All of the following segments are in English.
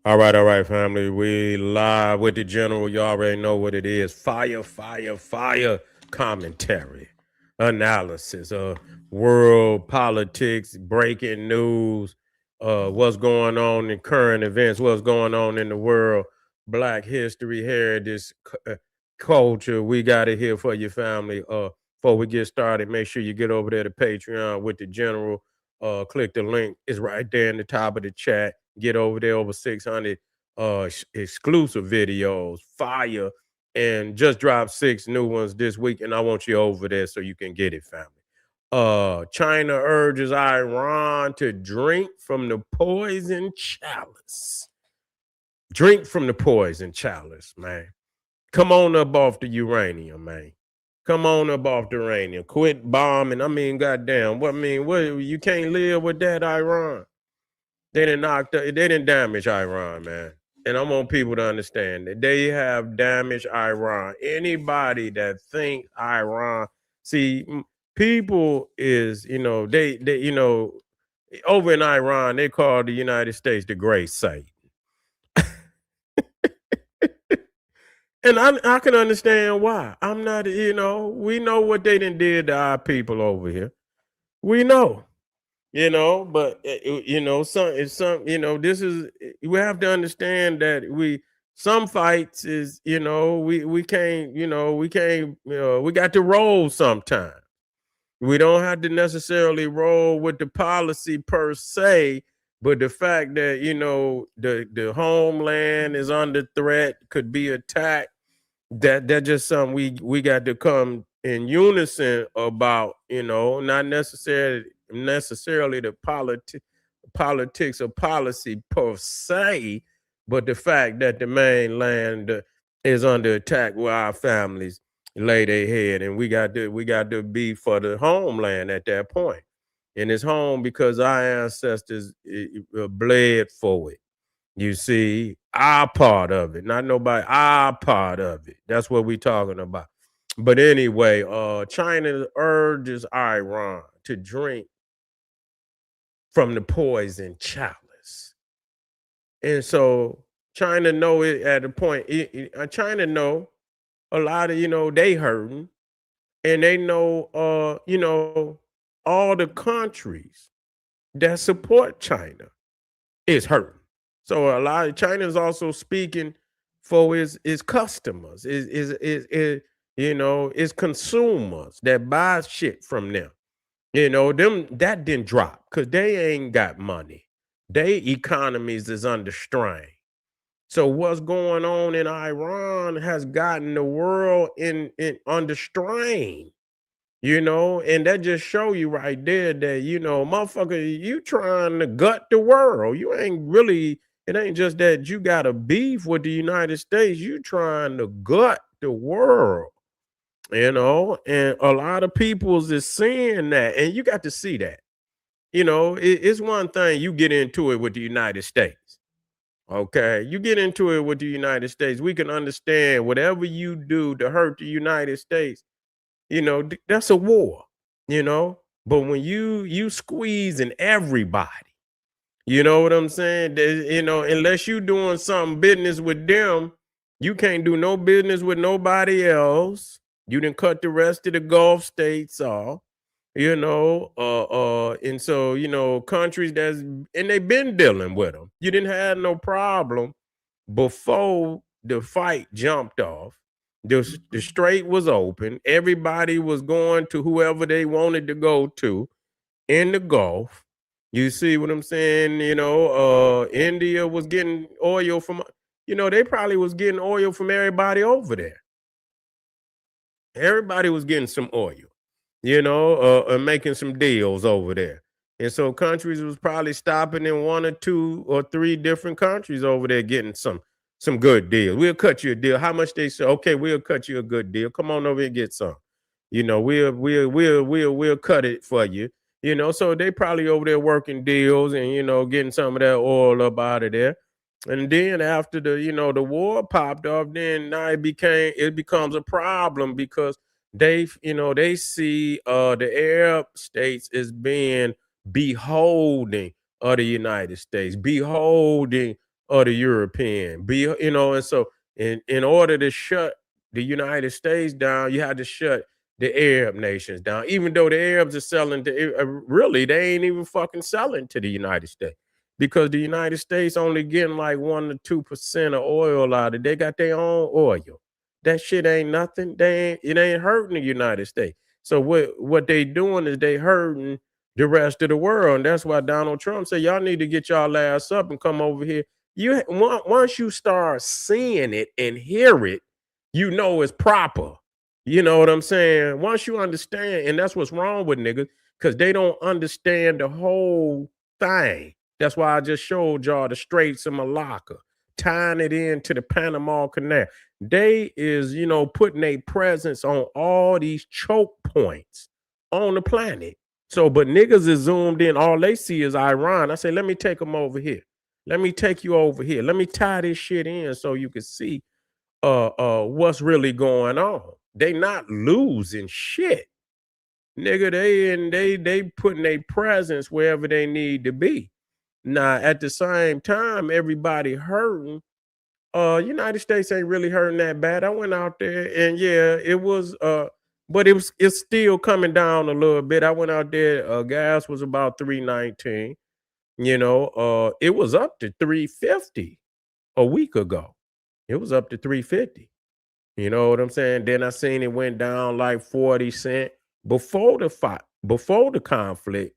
All right, family. We live with the general. You already know what it is. Fire, fire, fire commentary, analysis, world politics, breaking news, what's going on in current events, what's going on in the world, Black history, heritage, culture. We got it here for your family. Before we get started, make sure you get over there to Patreon with the general. Click the link. It's right there in the top of the chat. Get over there, over 600 exclusive videos, fire, and just dropped 6 new ones this week. And I want you over there so you can get it, family. China urges Iran to drink from the poison chalice. Drink from the poison chalice, man. Come on up off the uranium, man. Come on up off the uranium. Quit bombing. I mean, goddamn. What you can't live with that, Iran. They didn't damage Iran, man. And I want people to understand that they have damaged Iran. Anybody that think Iran, see, people is, over in Iran, they call the United States the great Satan. And I can understand why. I'm not, we know what they done did to our people over here. We know. But this is, we have to understand that some fights is, we can't, we got to roll sometime. We don't have to necessarily roll with the policy per se, but the fact that, the homeland is under threat, could be attacked, that's just something we got to come in unison about, not necessarily the politics or policy per se, but the fact that the mainland is under attack where our families lay their head, and we got to be for the homeland at that point. And it's home because our ancestors bled for it. You see, our part of it, not nobody, our part of it. That's what we're talking about. But anyway, China urges Iran to drink from the poison chalice. And so China know it at a point. China know a lot of, they hurting, and they know, all the countries that support China is hurting. So a lot of China is also speaking for its customers, its consumers that buy shit from them. Them that didn't drop because they ain't got money. They economies is under strain. So what's going on in Iran has gotten the world in under strain. And that just show you right there that, motherfucker, you trying to gut the world. You ain't really, it ain't just that you got a beef with the United States. You trying to gut the world, and a lot of people's is seeing that, and you got to see that. It's one thing you get into it with the United States. Okay, you get into it with the United States. We can understand whatever you do to hurt the United States, that's a war, but when you squeezing everybody, you know what I'm saying? Unless you doing something business with them, you can't do no business with nobody else. You didn't cut the rest of the Gulf states off, and so, countries and they've been dealing with them. You didn't have no problem before the fight jumped off. The strait was open. Everybody was going to whoever they wanted to go to in the Gulf. You see what I'm saying? India was getting oil from, they probably was getting oil from everybody over there. Everybody was getting some oil, and making some deals over there. And so countries was probably stopping in one or two or three different countries over there getting some good deals. We'll cut you a deal. How much they say? Okay, we'll cut you a good deal. Come on over and get some. We'll cut it for you. So they probably over there working deals and getting some of that oil up out of there. And then after the war popped off, then now it becomes a problem because they see the Arab states as being beholding of the United States, beholding or the European. And so in order to shut the United States down, you had to shut the Arab nations down. Even though the Arabs are selling to really, they ain't even fucking selling to the United States because the United States only getting like 1 to 2% of oil out of it. They got their own oil. That shit ain't nothing. It ain't hurting the United States. So what they doing is they hurting the rest of the world. And that's why Donald Trump said, y'all need to get y'all ass up and come over here. Once you start seeing it and hear it, you know it's proper. You know what I'm saying? Once you understand, and that's what's wrong with niggas, because they don't understand the whole thing. That's why I just showed y'all the Straits of Malacca, tying it into the Panama Canal. They is, putting a presence on all these choke points on the planet. So, but niggas is zoomed in. All they see is Iran. I say, let me take them over here. Let me take you over here. Let me tie this shit in so you can see what's really going on. They not losing shit. Nigga, they putting a presence wherever they need to be. Now, at the same time, everybody hurting. United States ain't really hurting that bad. I went out there and yeah, it was but it's still coming down a little bit. I went out there, gas was about 319. It was up to 350 a week ago. It was up to 350. You know what I'm saying? Then I seen it went down like 40 cent before the fight, before the conflict.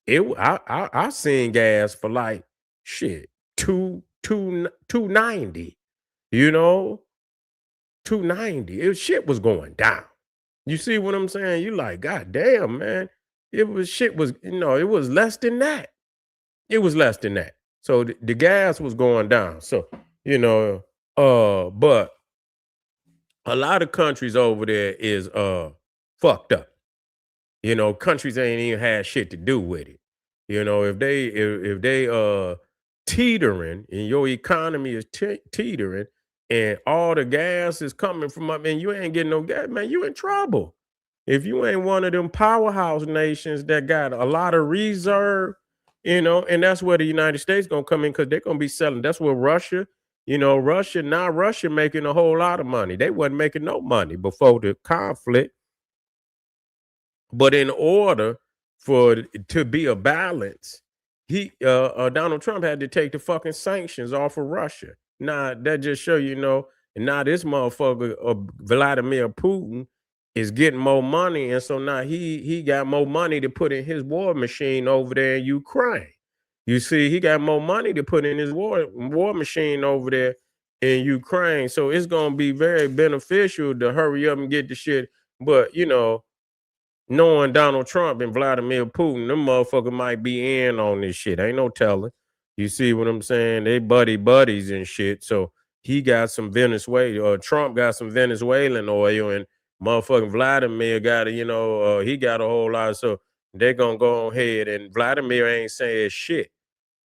I seen gas for like shit 290, you know, 290. Shit was going down. You see what I'm saying? You like, God damn, man. It was less than that. It was less than that. So the gas was going down. So, but a lot of countries over there is fucked up. Countries ain't even had shit to do with it. If they teetering and your economy is teetering and all the gas is coming from up and you ain't getting no gas, man, you in trouble. If you ain't one of them powerhouse nations that got a lot of reserve, and that's where the United States gonna come in because they're gonna be selling. That's where Russia, Russia making a whole lot of money. They wasn't making no money before the conflict. But in order for it to be a balance, Donald Trump had to take the fucking sanctions off of Russia. Now that just show and now this motherfucker Vladimir Putin is getting more money, and so now he got more money to put in his war machine over there in Ukraine. You see, he got more money to put in his war machine over there in Ukraine. So it's gonna be very beneficial to hurry up and get the shit. But knowing Donald Trump and Vladimir Putin, them motherfucker might be in on this shit. Ain't no telling. You see what I'm saying? They buddies and shit. So he got some Trump got some Venezuelan oil, and motherfucking Vladimir got he got a whole lot. So they gonna go ahead, and Vladimir ain't saying shit.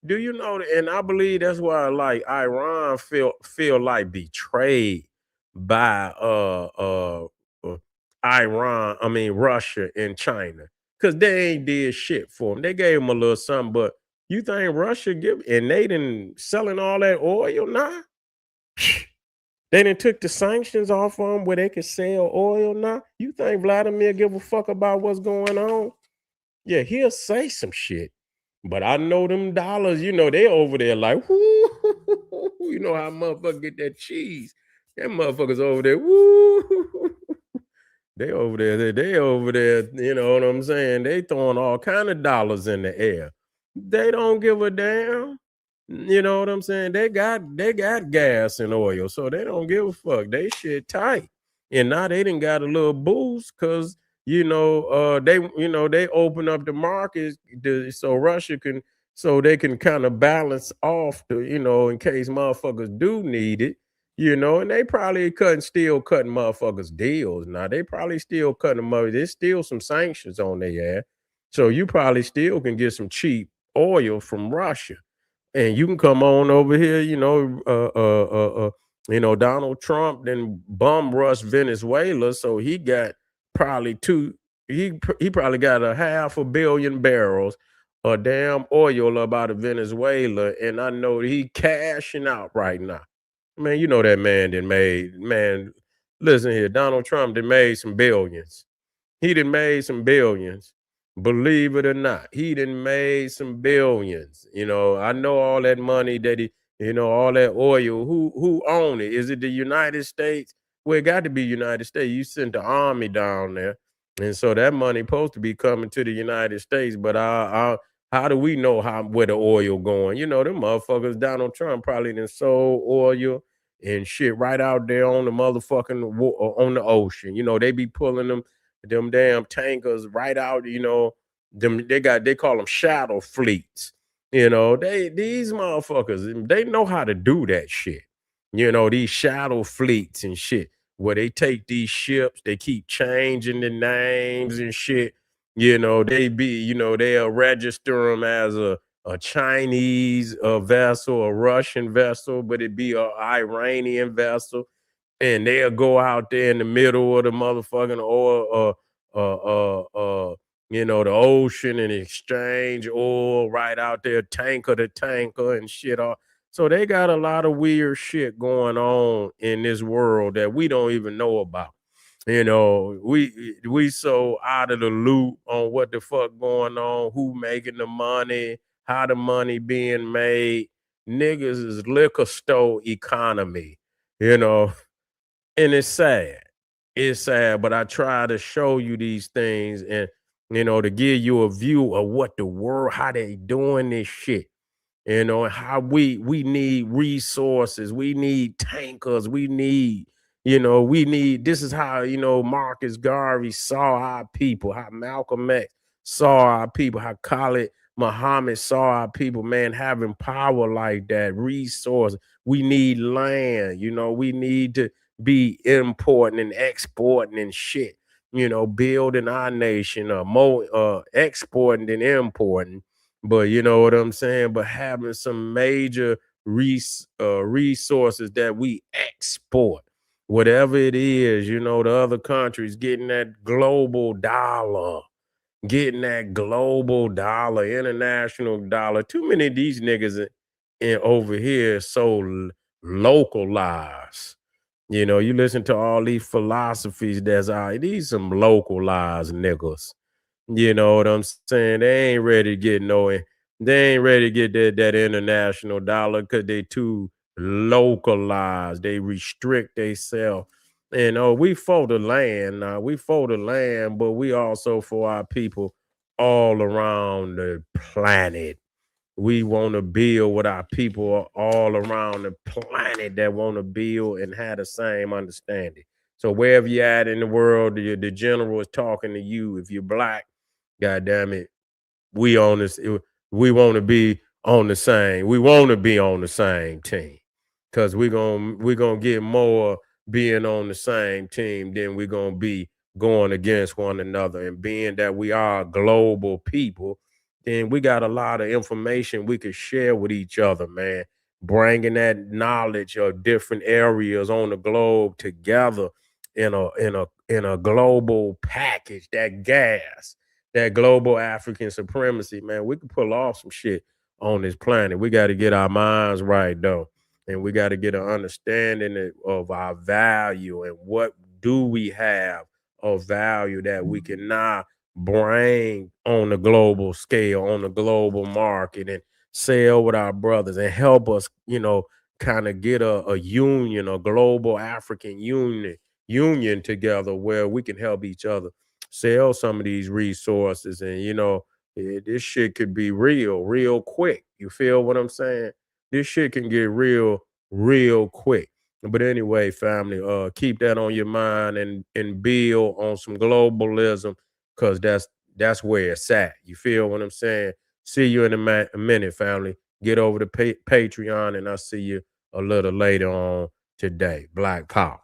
Do you know that? And I believe that's why like Iran feel like betrayed by Russia and China, because they ain't did shit for them. They gave them a little something, but you think Russia and they didn't selling all that oil now? They didn't took the sanctions off of them where they could sell oil now. You think Vladimir give a fuck about what's going on? Yeah, he'll say some shit. But I know them dollars, they over there like, whoo, you know how motherfuckers get that cheese. Them motherfuckers over there, woo. They over there, they over there, you know what I'm saying? They throwing all kind of dollars in the air. They don't give a damn. You know what I'm saying? They got gas and oil, so they don't give a fuck. They shit tight. And now they done got a little boost because they open up the markets so Russia can they can kind of balance off in case motherfuckers do need it. And they probably still cutting motherfuckers deals. Now they probably still cutting them up. There's still some sanctions on their ass. So you probably still can get some cheap oil from Russia. And you can come on over here, Donald Trump then bum rushed Venezuela. So he got probably he probably got a 500 million barrels a damn oil up out of Venezuela, and I know he cashing out right now. Man, you know that man done made man. Listen here, Donald Trump done made some billions. He done made some billions. Believe it or not, he done made some billions. You know, I know all that money that all that oil. Who own it? Is it the United States? Well, it got to be United States. You sent the army down there, and so that money supposed to be coming to the United States. But how do we know where the oil going? You know, them motherfuckers. Donald Trump probably done sold oil and shit right out there on the motherfucking on the ocean. You know, they be pulling them damn tankers right out, they call them shadow fleets. You know, these motherfuckers, they know how to do that shit. You know, these shadow fleets and shit, where they take these ships, they keep changing the names and shit. You know, they'll register them as a Chinese vessel, a Russian vessel, but it be a Iranian vessel, and they'll go out there in the middle of the motherfucking oil, the ocean, and exchange oil right out there, tanker to tanker and shit. So they got a lot of weird shit going on in this world that we don't even know about. You know, we so out of the loop on what the fuck going on, who making the money, how the money being made. Niggas is liquor store economy, you know, and it's sad. It's sad, but I try to show you these things and to give you a view of what the world, how they doing this shit. And how we need resources, we need tankers, we need this is how Marcus Garvey saw our people, how Malcolm X saw our people, how Khalid Muhammad saw our people, man, having power like that, resources. We need land, we need to be importing and exporting and shit, building our nation, more exporting than importing. But you know what I'm saying? But having some major resources that we export, whatever it is, the other countries getting that global dollar, international dollar. Too many of these niggas in over here so localized. You listen to all these philosophies that's out. These some localized niggas. You know what I'm saying? They ain't ready to get that international dollar because they too localized. They restrict themselves. And we for the land now. We for the land, but we also for our people all around the planet. We want to build with our people all around the planet that want to build and have the same understanding. So wherever you're at in the world, the general is talking to you. If you're black, God damn it, we on this. We want to be on the same. We want to be on the same team because we gonna get more being on the same team than we're gonna be going against one another. And being that we are global people, then we got a lot of information we could share with each other, man. Bringing that knowledge of different areas on the globe together in a global package, that global African supremacy, man. We can pull off some shit on this planet. We got to get our minds right, though. And we got to get an understanding of our value and what do we have of value that we can now bring on the global scale, on the global market, and sell with our brothers and help us, kind of get a union, a global African union together where we can help each other sell some of these resources. And this shit could be real quick. You feel what I'm saying? This shit can get real quick. But anyway, family, keep that on your mind and build on some globalism, because that's where it's at. You feel what I'm saying? See you in a minute, family. Get over to Patreon, and I'll see you a little later on today. Black Power.